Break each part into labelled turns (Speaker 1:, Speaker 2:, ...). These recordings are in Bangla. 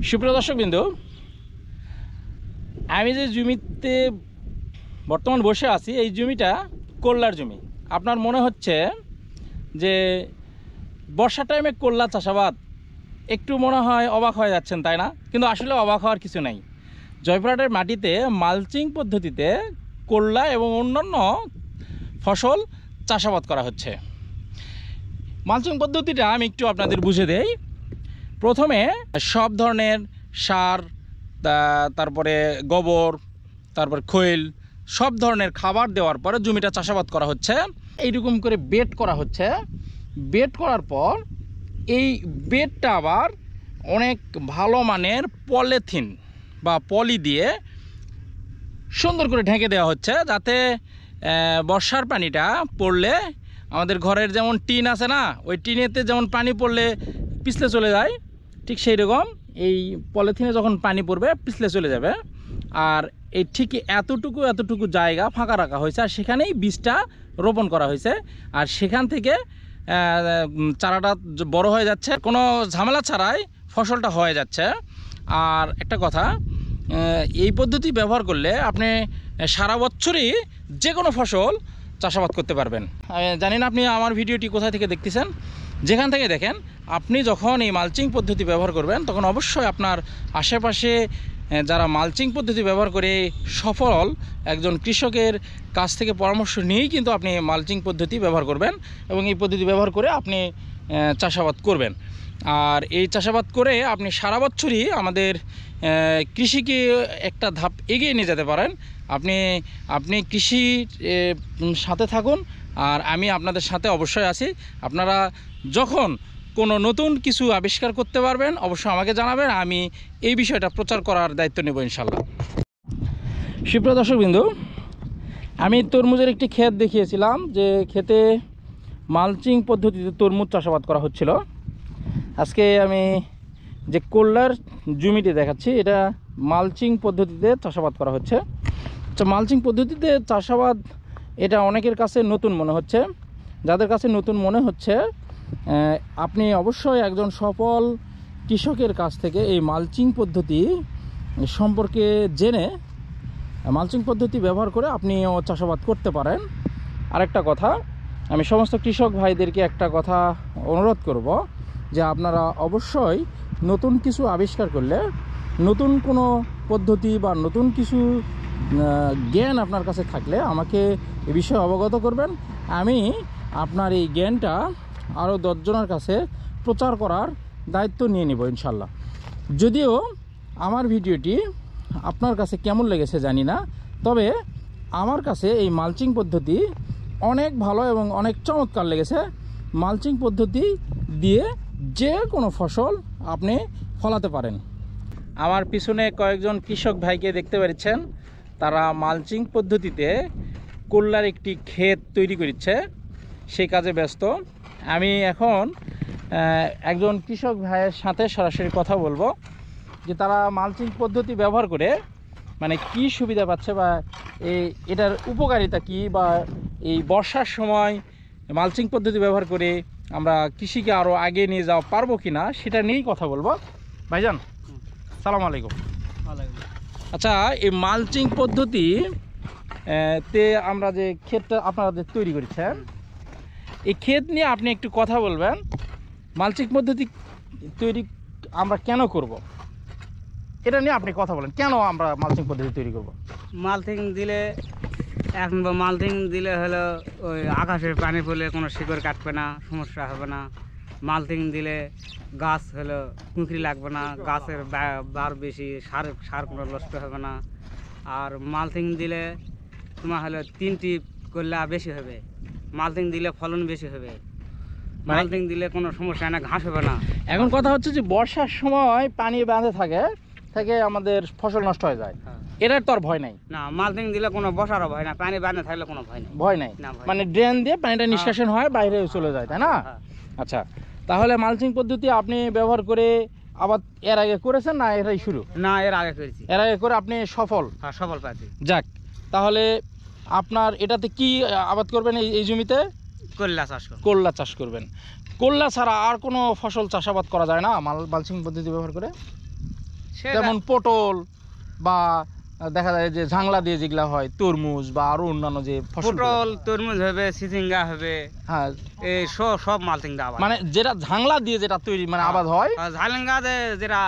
Speaker 1: সুপ্রিয় দর্শকবৃন্দ, আমি যে জমিতে বর্তমান বসে আছি এই জমিটা করলার জমি। আপনার মনে হচ্ছে যে বর্ষা টাইমে করলা চাষাবাদ, একটু মনে হয় অবাক হয়ে যাচ্ছেন, তাই না? কিন্তু আসলে অবাক হওয়ার কিছু নাই। জয়পুরহাটের মাটিতে মালচিং পদ্ধতিতে করলা এবং অন্যান্য ফসল চাষাবাদ করা হচ্ছে। মালচিং পদ্ধতিটা আমি একটু আপনাদের বুঝে দেই। প্রথমে সব ধরনের সার, তারপরে গোবর, তারপর খৈল, সব ধরনের খাবার দেওয়ার পরে জমিটা চাষাবাদ করা হচ্ছে। এইরকম করে বেড করা হচ্ছে। বেড করার পর এই বেডটা আবার অনেক ভালো মানের পলিথিন বা পলি দিয়ে সুন্দর করে ঢেকে দেওয়া হচ্ছে, যাতে বর্ষার পানিটা পড়লে আমাদের ঘরের যেমন টিন আছে না, ওই টিনেতে যেমন পানি পড়লে পিছলে চলে যায়, ঠিক সেই রকম এই পলিথিনে যখন পানি পড়বে পিছলে চলে যাবে। আর এই ঠিক এতটুকু জায়গা ফাঁকা রাখা হয়েছে, আর সেখানেই বীজটা রোপণ করা হয়েছে। আর সেখান থেকে চারাটা বড় হয়ে যাচ্ছে, কোনো ঝামেলা ছাড়াই ফসলটা হয়ে যাচ্ছে। আর একটা কথা, এই পদ্ধতি ব্যবহার করলে আপনি সারা বছরই যে কোনো ফসল চাষাবাদ করতে পারবেন। জানি না আপনি আমার ভিডিওটি কোথা থেকে দেখতেছেন, যেখান থেকে দেখেন, আপনি যখন এই মালচিং পদ্ধতি ব্যবহার করবেন তখন অবশ্যই আপনার আশেপাশে যারা মালচিং পদ্ধতি ব্যবহার করে সফল একজন কৃষকের কাছ থেকে পরামর্শ নিয়েই কিন্তু আপনি মালচিং পদ্ধতি ব্যবহার করবেন এবং এই পদ্ধতি ব্যবহার করে আপনি চাষাবাদ করবেন। আর এই চাষাবাদ করে আপনি সারা বছরই আমাদের কৃষিকে একটা ধাপ এগিয়ে নিয়ে যেতে পারেন। আপনি কৃষির সাথে থাকুন, আর আমি আপনাদের সাথে অবশ্যই আছি। আপনারা যখন কোনো নতুন কিছু আবিষ্কার করতে পারবেন অবশ্যই আমাকে জানাবেন, আমি এই বিষয়টা প্রচার করার দায়িত্ব নেব ইনশাল্লাহ। সুপ্রিয় দর্শকবৃন্দ, আমি তরমুজের একটি ক্ষেত দেখিয়েছিলাম, যে ক্ষেতে মালচিং পদ্ধতিতে তরমুজ চাষাবাদ করা হচ্ছিল। আজকে আমি যে করলার জমিটি দেখাচ্ছি, এটা মালচিং পদ্ধতিতে চাষাবাদ করা হচ্ছে। আচ্ছা, মালচিং পদ্ধতিতে চাষাবাদ এটা অনেকের কাছে নতুন মনে হচ্ছে। যাদের কাছে নতুন মনে হচ্ছে, আপনি অবশ্যই একজন সফল কৃষকের কাছ থেকে এই মালচিং পদ্ধতি সম্পর্কে জেনে মালচিং পদ্ধতি ব্যবহার করে আপনিও চাষাবাদ করতে পারেন। আরেকটা কথা, আমি সমস্ত কৃষক ভাইদেরকে একটা কথা অনুরোধ করব, যে আপনারা অবশ্যই নতুন কিছু আবিষ্কার করলে, নতুন কোনো পদ্ধতি বা নতুন কিছু জ্ঞান আপনার কাছে থাকলে আমাকে এ বিষয়ে অবগত করবেন। আমি আপনার এই জ্ঞানটা আরও 10 জনের কাছে প্রচার করার দায়িত্ব নিয়ে নেব ইনশাল্লাহ। যদিও আমার ভিডিওটি আপনার কাছে কেমন লেগেছে জানি না, তবে আমার কাছে এই মালচিং পদ্ধতি অনেক ভালো এবং অনেক চমৎকার লেগেছে। মালচিং পদ্ধতি দিয়ে যে কোনো ফসল আপনি ফলাতে পারেন। আমার পিছনে কয়েকজন কৃষক ভাইকে দেখতে পাচ্ছেন, তারা মালচিং পদ্ধতিতে করলার একটি ক্ষেত তৈরি করেছে, সেই কাজে ব্যস্ত। আমি এখন একজন কৃষক ভাইয়ের সাথে সরাসরি কথা বলবো, যে তারা মালচিং পদ্ধতি ব্যবহার করে মানে কি সুবিধা পাচ্ছে, বা এটার উপকারিতা কি, বা এই বর্ষার সময় মালচিং পদ্ধতি ব্যবহার করে আমরা কৃষিকে আরও আগে নিয়ে যাওয়া পারবো কি না, সেটা নিয়েই কথা বলবো। ভাইজান, সালাম আলাইকুম। আচ্ছা, এই মালচিং পদ্ধতি তে আমরা যে ক্ষেতটা আপনারা যে তৈরি করেছেন, এই ক্ষেত নিয়ে আপনি একটু কথা বলবেন। মালচিং পদ্ধতি তৈরি আমরা কেন করব, এটা নিয়ে আপনি কথা বলেন। কেন আমরা মালচিং পদ্ধতি তৈরি করব?
Speaker 2: মালচিং দিলে হলো ওই আকাশের পানি পড়লে কোনো শিকড় কাটবে না, সমস্যা হবে না। মালচিং দিলে গাছ হলো কুঁকড়ি লাগবে না, গাছের বার বেশি, সার কোনো নষ্ট হবে না। আর মালচিং দিলে তোমার হলো 3টি করলে বেশি হবে। মালচিং দিলে ফলন বেশি হবে। মালচিং দিলে কোনো সমস্যা না, ঘাস হবে না।
Speaker 1: এখন কথা হচ্ছে যে বর্ষার সময় পানি বাঁধে থাকে আমাদের ফসল নষ্ট হয়ে যায়, এটার তো আর ভয় নাই
Speaker 2: না। মালচিং দিলে কোনো বসারও ভয় না, পানি বাঁধে থাকলে কোনো ভয় নাই।
Speaker 1: মানে ড্রেন দিয়ে পানিটা নিষ্কাশন হয়, বাইরে চলে যায়, তাই না? আচ্ছা, তাহলে মালচিং পদ্ধতি আপনি ব্যবহার করে আবার এর আগে করেছেন না এটাই শুরু?
Speaker 2: না, এর আগে করেছি।
Speaker 1: এর আগে করে আপনি সফল?
Speaker 2: হ্যাঁ, সফল পাচ্ছি।
Speaker 1: যাক, তাহলে আপনার এটাতে কি আবাদ করবেন? এই জমিতে করলা চাষ করবেন। করলা ছাড়া আর কোনো ফসল চাষাবাদ করা যায় না মালচিং পদ্ধতি ব্যবহার করে?
Speaker 2: সেটা
Speaker 1: যেমন পটল বা দেখা যায় যে ঝাংলা দিয়ে যেগুলা হয় তরমুজ বা আরো অন্যান্য যে ফসল,
Speaker 2: পটল তরমুজ হবে, চিচিঙ্গা হবে,
Speaker 1: হ্যাঁ
Speaker 2: এই সব মালচিং দিয়ে আবাদ।
Speaker 1: মানে যেটা ঝাংলা দিয়ে যেটা তৈরি মানে আবাদ হয়
Speaker 2: আর ঝালিঙ্গাতে যেটা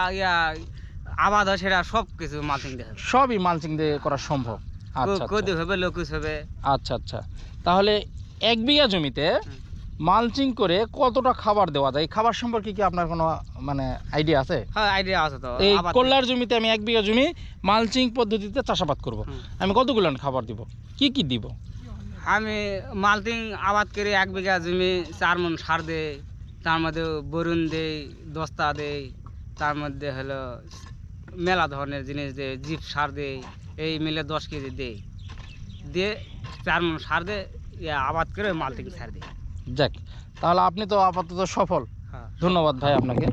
Speaker 2: আবাদ হয় সেটা সব কিছু মালচিং দিয়ে হবে।
Speaker 1: সবই মালচিং দিয়ে করা সম্ভব। আচ্ছা
Speaker 2: কদু হবে, লকুচ হবে।
Speaker 1: আচ্ছা আচ্ছা তাহলে 1 বিঘা জমিতে মালচিং করে কতটা খাবার দেওয়া যায়, এই খাবার সম্পর্কে কি আপনার কোনো মানে আইডিয়া আছে?
Speaker 2: হ্যাঁ, আইডিয়া আছে তো।
Speaker 1: এই
Speaker 2: আবাদ
Speaker 1: কল্যার জমিতে আমি 1 বিঘা জমি মালচিং পদ্ধতিতে চাষাবাদ করব,
Speaker 2: হুম।
Speaker 1: আমি কতগুলো খাবার দিব, কি কি দিব?
Speaker 2: আমি মালচিং আবাদ করে 1 বিঘা জমি 4 মণ সার দেই, তার মধ্যে বরুণ দেই, দস্তা দেই, তার মধ্যে হলো মেলা ধরনের জিনিস দেই, জিপ সার দেই, এই মিলে 10 কেজি দেই, দিয়ে 4 মণ সার দিয়ে আবাদ করে মালচিং সার দিই।
Speaker 1: যাক, তাহলে আপনি তো আপাতত সফল।
Speaker 2: হ্যাঁ।
Speaker 1: ধন্যবাদ ভাই আপনাকে।